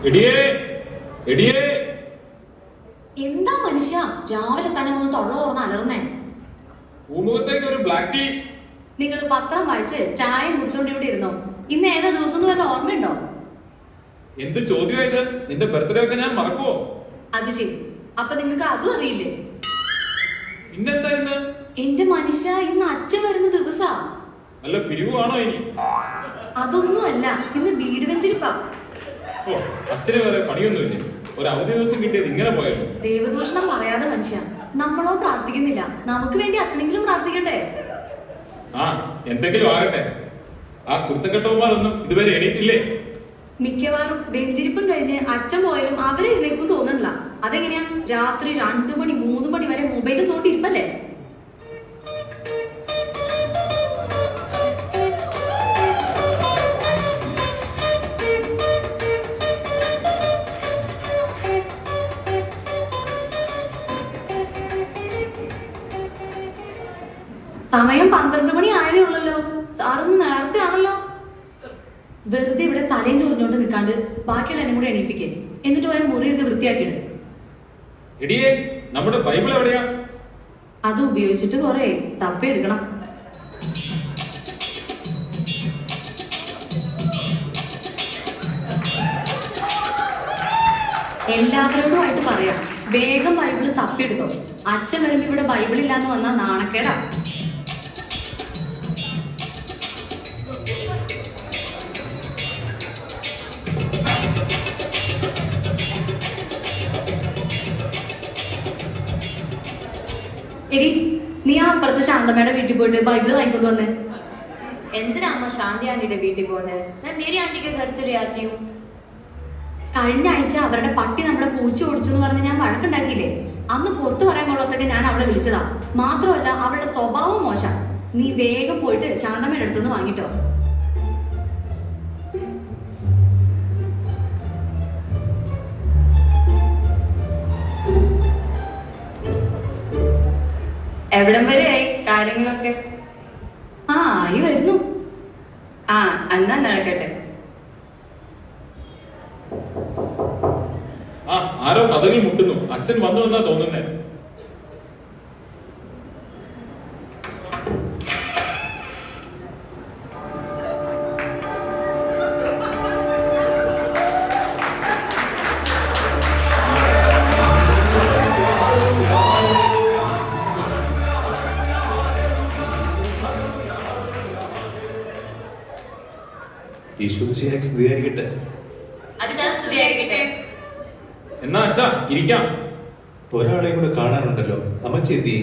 എടിയേ എടിയേ എന്താ മനുഷ്യ രാവിലെ തന്നെ ഒന്ന് തൊള്ള തുറന്ന് അലർന്നേ? പൂമുഖത്തേക്ക് ഒരു ബ്ലാക്ക് ടീ. നിങ്ങൾ പത്രം വായിച്ച് ചായ കുടിച്ചോണ്ട് ഇവിടെ ഇരുന്നോ? ഇന്ന് ഏതാ ദിവസം വല്ല ഓർമ്മയുണ്ടോ? എന്ത് ചോദ്യമായത്? നിന്റെ ബർത്ത്ഡേ ഒക്കെ ഞാൻ മറക്കുവോ? അത് ശരി, അപ്പൊ നിങ്ങൾക്ക് അതും അറിയില്ലേ? ഇന്നെന്താ ഇന്ന്? എന്റെ മനുഷ്യ, ഇന്ന് അച്ഛൻ വരുന്ന ദിവസാ. നല്ല പിരിവാണോ ഇനി? അതൊന്നുമല്ല, ഇന്ന് വീട് വെഞ്ചരിപ്പാ. ഓ, അച്ഛന് വേറെ പണിയൊന്നുമില്ലേ? ഒരു അവധി ദിവസം കിട്ടിയത് ഇങ്ങനെ പോയല്ലോ. ദേവദൂഷണം പറയാതെ മനുഷ്യ, നമ്മളോ പ്രാർത്ഥിക്കുന്നില്ല, നമുക്ക് വേണ്ടി അച്ഛനെങ്കിലും പ്രാർത്ഥിക്കട്ടെ. ആ, എന്തെങ്കിലും ആകട്ടെ. ആ കുരുത്തക്കെട്ടവന്മാരൊന്നും ഇതുവരെ എണീറ്റില്ലേ? മിക്കവാറും വെഞ്ചരിപ്പും കഴിഞ്ഞ് അച്ഛൻ പോയാലും അവരെ എഴുന്നേക്കും തോന്നണില്ല. അതെങ്ങനെയാ? രാത്രി 2 മണി 3 മണി വരെ മൊബൈലും തോണ്ടിരിപ്പല്ലേ? സമയം 12 മണി ആയതേ ഉള്ളല്ലോ. സാറൊന്ന് നേരത്തെ ആണല്ലോ. വെറുതെ ഇവിടെ തലയും ചൊറിഞ്ഞോണ്ട് നിൽക്കാണ്ട് ബാക്കിയുള്ള എന്നെ കൂടെ എണീപ്പിക്കേ. എന്നിട്ട് പോയ മുറിയൊക്കെ വൃത്തിയാക്കിയിട്. എടിയേ, നമ്മുടെ ബൈബിൾ എവിടെയാ? അത് ഉപയോഗിച്ചിട്ട് കുറെ തപ്പി എടുക്കണം. എല്ലാവരോടുമായിട്ട് പറയാം, വേഗം ബൈബിള് തപ്പിയെടുത്തോ. അച്ഛൻ വരുമ്പോ ഇവിടെ ബൈബിൾ ഇല്ലാന്ന് വന്നാ നാണക്കേടാ. എടി, നീ ആ അപ്പുറത്തെ ശാന്തമ്മയുടെ വീട്ടിൽ പോയിട്ട് ബൈബിള് വാങ്ങിക്കൊണ്ട് വന്നേ. എന്തിനാ അമ്മ ശാന്തി ആന്റിയുടെ വീട്ടിൽ പോകുന്നത്? ഞാൻ മേരി ആന്റിക്ക് ഘർസലി ആത്തി ഹൂം. കഴിഞ്ഞ ആഴ്ച അവരുടെ പട്ടി നമ്മുടെ പൂച്ച ഓടിച്ചെന്ന് പറഞ്ഞ് ഞാൻ വഴക്കുണ്ടാക്കിയില്ലേ? അന്ന് പുറത്തു പറയാൻ കൊള്ളത്തൊക്കെ ഞാൻ അവളെ വിളിച്ചതാ. മാത്രമല്ല, അവളുടെ സ്വഭാവം മോശം. നീ വേഗം പോയിട്ട് ശാന്തമ്മയുടെ അടുത്തുനിന്ന് വാങ്ങിട്ടോ. എവിടം വരെയായി കാര്യങ്ങളൊക്കെ? ആ, ആയി വരുന്നു. ആ, എന്നാ നടക്കട്ടെ. ആ, ആരോ കഥകിൽ മുട്ടുന്നു. അച്ഛൻ വന്നു എന്നാ തോന്നുന്നേ. ഈശോമിശിഹായ്ക്ക് സ്തുതിയായിരിക്കട്ടെ. എന്നാ അച്ഛാ ഇരിക്കാം. ഒരാളെയും കൂടെ കാണാനുണ്ടല്ലോ. അമ്മച്ചി എന്തി?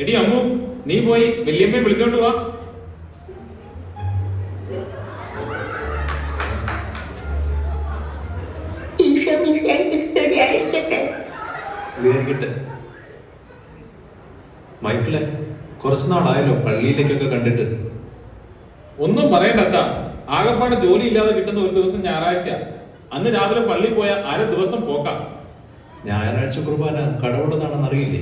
എടി അമ്മു, നീ പോയി വല്യമ്മയെ വിളിച്ചോണ്ട് വാ. സ്തുതിയായിരിക്കട്ടെ. മൈക്കിളെ, കുറച്ചു നാളായല്ലോ പള്ളിയിലേക്കൊക്കെ കണ്ടിട്ട്. ഒന്നും പറയണ്ട അച്ഛാ, ആകപ്പാടെ ജോലി ഇല്ലാതെ കിട്ടുന്ന ഒരു ദിവസം ഞായറാഴ്ച. അന്ന് രാവിലെ പള്ളി പോയ അര ദിവസം പോക്കാം. ഞായറാഴ്ച കുർബാന കടവുള്ളതാണെന്ന് അറിയില്ലേ?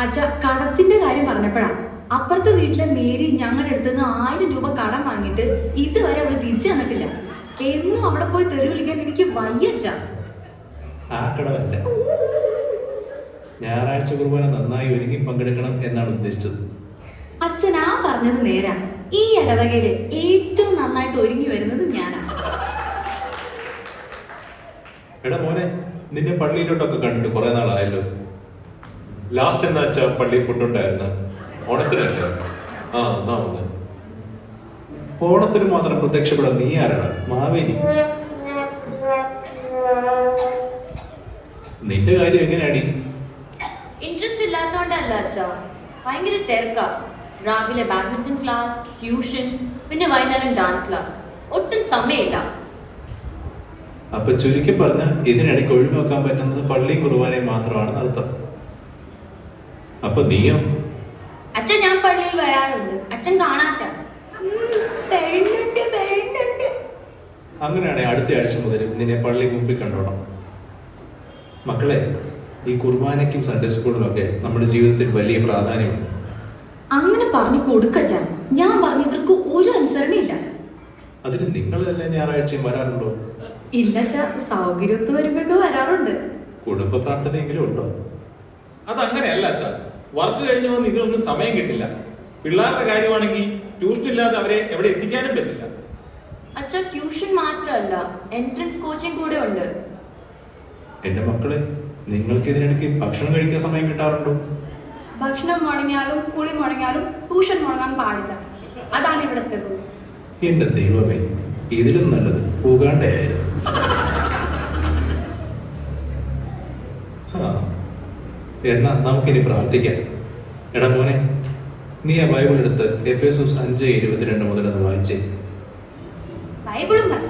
അച്ഛ, കടത്തിന്റെ കാര്യം പറഞ്ഞപ്പോഴാ അപ്പുറത്തെ വീട്ടിലെ മേരി ഞങ്ങളുടെ അടുത്ത് നിന്ന് 1000 രൂപ കടം വാങ്ങിയിട്ട് ഇതുവരെ അവള് തിരിച്ചു തന്നിട്ടില്ല. എന്നും അവിടെ പോയി തെറി വിളിക്കാൻ എനിക്ക് വയ്യച്ച. ആ കടമല്ല, ഞായറാഴ്ച കുർബാന നന്നായി ഒരുങ്ങി പങ്കെടുക്കണം എന്നാണ് ഉദ്ദേശിച്ചത്. അച്ഛൻ ആ പറഞ്ഞത് നേരാ. ഈ ഇടവകയില് ഏറ്റവും നന്നായിട്ട് ഒരുങ്ങി വരുന്നത് ഞാനാ. എടാ മോനെ, നിന്നെ പള്ളിയിലോട്ടൊക്കെ കണ്ടിട്ട് കുറെ നാളായല്ലോ. ലാസ്റ്റ് എന്താ വെച്ചാ പള്ളി ഫുഡ് ഉണ്ടായിരുന്ന ഓണത്തിനല്ലേ? ആ, എന്നാ വന്ന് ഓണത്തിന് മാത്രം പ്രത്യക്ഷപ്പെടാൻ നീ ആരാണ്? മാവേലി. നിന്റെ കാര്യം എങ്ങനെയാടി? ഇൻട്രസ്റ്റ് ഇല്ലാത്തോണ്ടല്ല അച്ഛാ, ഭയങ്കര തിരക്കാ. രാവിലെ ബാഡ്മിന്റൺ ക്ലാസ്, ട്യൂഷൻ, പിന്നെ വൈകുന്നേരം ഡാൻസ് ക്ലാസ്. ഒട്ടും സമയമില്ല. അപ്പൊ ചുരുക്കി പറഞ്ഞ ഇതിനിടയ്ക്ക് ഒഴിവാക്കാൻ പറ്റുന്നത് പള്ളിയും കുർബാനയും മാത്രമാണെന്ന് അർത്ഥം. അപ്പൊ നീയോ? അച്ഛൻ ഞാൻ പള്ളിയിൽ വരാറുണ്ട്, അച്ഛൻ കാണാത്ത. അങ്ങനെയാണെങ്കിൽ അടുത്ത ആഴ്ച മുതൽ നിന്നെ പള്ളി മുമ്പിൽ കണ്ടോണം. മക്കളെ, ഈ കുർബാനയ്ക്കും സൺഡേ സ്കൂളിലൊക്കെ നമ്മുടെ ജീവിതത്തിൽ വലിയ പ്രാധാന്യമുണ്ട്. അങ്ങനെ പറഞ്ഞു കൊടുക്കച്ചാൻ. ഞാൻ പറഞ്ഞ ഇവർക്ക് ഒരു അനുസരണയില്ല. അതിന് നിങ്ങളല്ലേ ഞായറാഴ്ചയും വരാറുണ്ടോ? ഇല്ല അച്ഛാ, സൗകര്യത്ത് വരുമ്പോഴൊക്കെ വരാറുണ്ട്. കുടുംബ പ്രാർത്ഥനയെങ്കിലും ഉണ്ടോ? അതങ്ങനെയല്ല അച്ഛാ. വർക്ക് കഴിഞ്ഞു വന്ന് ഇതിനൊന്നും സമയം കിട്ടില്ല. പിള്ളേരുടെ കാര്യമാണെങ്കിൽ ട്യൂഷൻ ഇല്ലാതെ അവരെ എവിടെ എത്തിക്കാനും പറ്റില്ല. അച്ഛാ, ട്യൂഷൻ മാത്രമല്ല, എൻട്രൻസ് കോച്ചിങ് കൂടെ ഉണ്ട്. എന്റെ മക്കളെ, നിങ്ങൾക്ക് ഇതിനിടയ്ക്ക് ഭക്ഷണം കഴിക്കാൻ സമയം കിട്ടാറുണ്ടോ? ഭക്ഷണം മുടങ്ങിയാലും കുളി മുടങ്ങിയാലും ട്യൂഷൻ മുടങ്ങാൻ പാടില്ല. അതാണ് ഇവിടുത്തെ റൂൾ. എന്റെ ദൈവമേ, ഇതിലും നല്ലത് പോകാണ്ടായിരുന്നു. എന്നാ നമുക്കിനി പ്രാർത്ഥിക്കാം. എടാ മോനെ, നീ ആ ബൈബിൾ എടുത്ത് എഫേസോസ് 5:22 മുതലൊന്ന് വായിച്ചേ. ബൈബിളും പറ.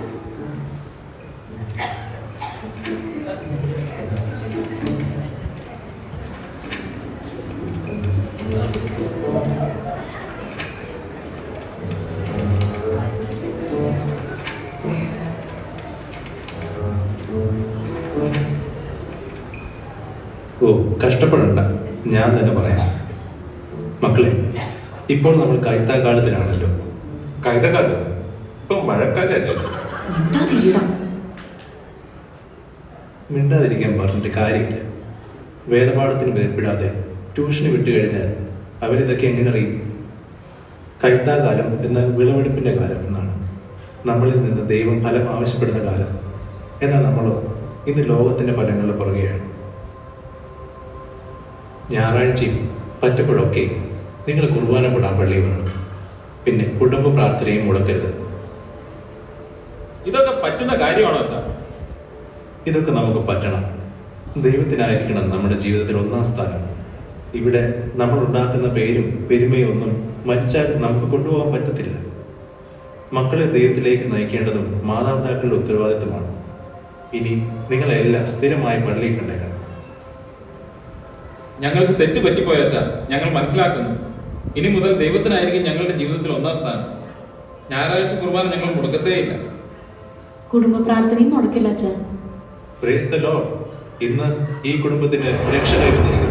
ഓ, കഷ്ടപ്പെടണ്ട, ഞാൻ തന്നെ പറയാം. മക്കളെ, ഇപ്പോൾ നമ്മൾ കൈത്താക്കാലത്തിലാണല്ലോ. കൈതക്കാലം ഇപ്പൊ മഴക്കാലല്ലേ? മിണ്ടാതിരിടാ. മിണ്ടാതിരിക്കാൻ പറഞ്ഞിട്ട് കാര്യമില്ല. വേദപാഠത്തിന് ഭയപ്പെടാതെ ട്യൂഷന് വിട്ടു കഴിഞ്ഞാൽ അവരിതൊക്കെ എങ്ങനെ അറിയും? കൈത്താകാലം എന്നാൽ വിളവെടുപ്പിന്റെ കാലം എന്നാണ്. നമ്മളിൽ നിന്ന് ദൈവം ഫലം ആവശ്യപ്പെടുന്ന കാലം. എന്നാൽ നമ്മളോ ഇന്ന് ലോകത്തിന്റെ ഫലങ്ങളുടെ പുറകെയാണ്. ഞായറാഴ്ചയും പറ്റപ്പോഴൊക്കെ നിങ്ങൾ കുർബാന കൂടാൻ പള്ളി വരണം. പിന്നെ കുടുംബ പ്രാർത്ഥനയും മുടക്കരുത്. ഇതൊക്കെ പറ്റുന്ന കാര്യമാണോ അച്ഛാ? ഇതൊക്കെ നമുക്ക് പറ്റണം. ദൈവത്തിനായിരിക്കണം നമ്മുടെ ജീവിതത്തിൽ ഒന്നാം സ്ഥാനം. ഇവിടെ നമ്മൾ ഉണ്ടാക്കുന്ന പേരും പെരുമയും ഒന്നും മരിച്ചാൽ നമുക്ക് കൊണ്ടുപോകാൻ പറ്റത്തില്ല. മക്കളെ ദൈവത്തിലേക്ക് നയിക്കേണ്ടതും മാതാപിതാക്കളുടെ ഉത്തരവാദിത്വമാണ്. ഇനി നിങ്ങളെല്ലാം സ്ഥിരമായി പള്ളിയിൽ കണ്ടേക്കണം. ഞങ്ങൾക്ക് തെറ്റ് പറ്റിപ്പോയ അച്ഛാ, ഞങ്ങൾ മനസ്സിലാക്കുന്നു. ഇനി മുതൽ ദൈവത്തിനായിരിക്കും ഞങ്ങളുടെ ജീവിതത്തിൽ ഒന്നാം സ്ഥാനം. ഞായറാഴ്ച കുർബാന ഞങ്ങൾ മുടക്കത്തേയില്ല. കുടുംബ പ്രാർത്ഥനയും മുടക്കില്ല അച്ഛാ. Praise the Lord. ഇന്ന് ഈ കുടുംബത്തിന് രക്ഷ കൈവന്നിരിക്കുന്നു.